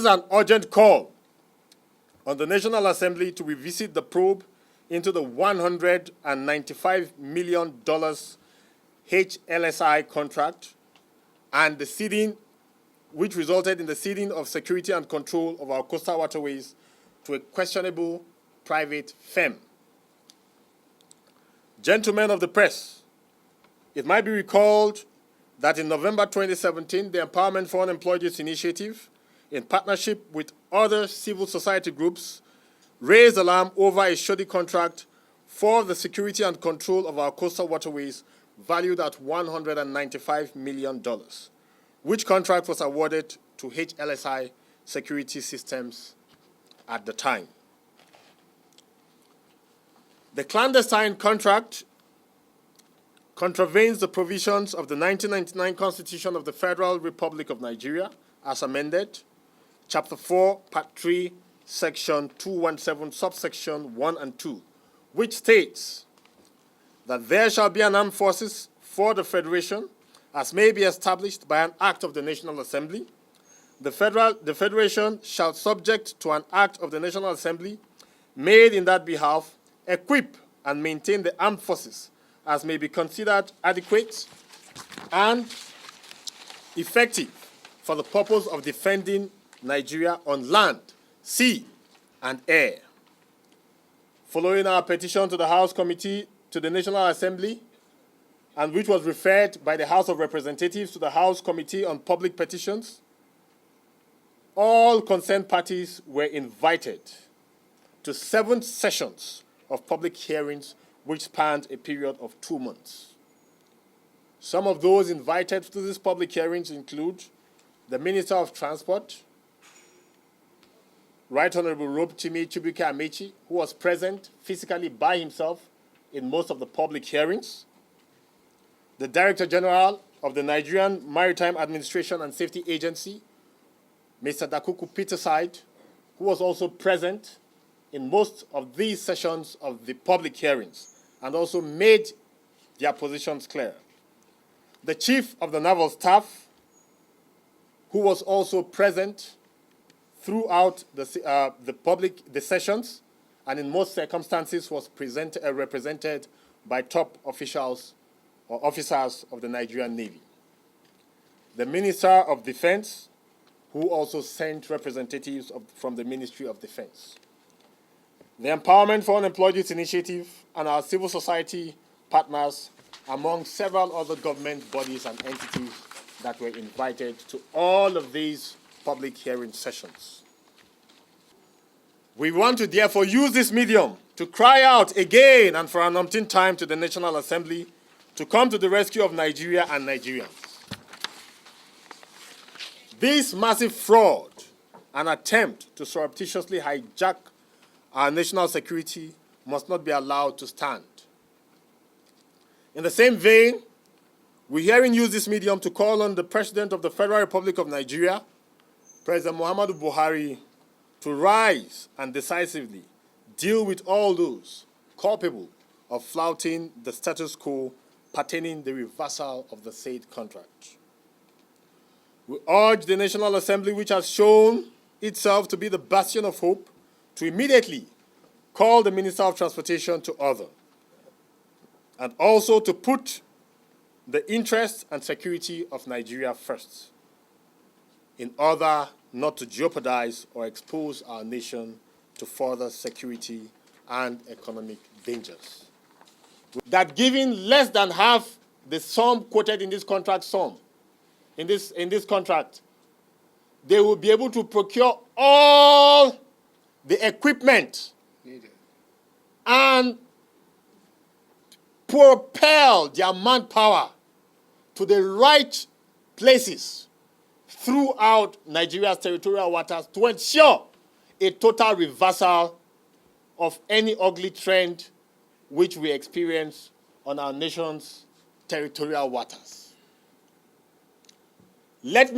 is an urgent call on the National Assembly to revisit the probe into the $195 million HLSI contract and the ceding, which resulted in the ceding of security and control of our coastal waterways to a questionable private firm. Gentlemen of the press, it might be recalled that in November 2017, the Empowerment for Unemployed Youth Initiative, in partnership with other civil society groups, raised alarm over a shoddy contract for the security and control of our coastal waterways valued at $195 million, which contract was awarded to HLSI Security Systems at the time. The clandestine contract contravenes the provisions of the 1999 Constitution of the Federal Republic of Nigeria, as amended, Chapter 4, Part 3, Section 217, subsection 1 and 2, which states that there shall be an armed forces for the Federation as may be established by an act of the National Assembly. The Federation shall, subject to an act of the National Assembly made in that behalf, equip and maintain the armed forces as may be considered adequate and effective for the purpose of defending Nigeria on land, sea, and air. Following our petition to the House Committee to the National Assembly, and which was referred by the House of Representatives to the House Committee on Public Petitions, all concerned parties were invited to 7 sessions of public hearings which spanned a period of 2 months. Some of those invited to these public hearings include the Minister of Transport, Right Honorable Rotimi Chibuike Amechi, who was present physically by himself in most of the public hearings, the Director General of the Nigerian Maritime Administration and Safety Agency, Mr. Dakuku Peterside, who was also present in most of these sessions of the public hearings and also made their positions clear. The Chief of the Naval Staff, who was also present throughout the sessions, and in most circumstances was represented by top officials or officers of the Nigerian Navy. The Minister of Defense, who also sent representatives from the Ministry of Defense. The Empowerment for Unemployed Youth Initiative and our civil society partners, among several other government bodies and entities that were invited to all of these public hearing sessions. We want to therefore use this medium to cry out again and for an umpteenth time to the National Assembly to come to the rescue of Nigeria and Nigerians. This massive fraud and attempt to surreptitiously hijack our national security must not be allowed to stand. In the same vein, we herein use this medium to call on the President of the Federal Republic of Nigeria, President Muhammadu Buhari, to rise and decisively deal with all those culpable of flouting the status quo pertaining the reversal of the said contract. We urge the National Assembly, which has shown itself to be the bastion of hope, to immediately call the Minister of Transportation to order, and also to put the interests and security of Nigeria first, in order not to jeopardize or expose our nation to further security and economic dangers. That giving less than half the sum quoted in this contract in this contract, they will be able to procure all the equipment needed and propel their manpower to the right places throughout Nigeria's territorial waters to ensure a total reversal of any ugly trend which we experience on our nation's territorial waters. Let me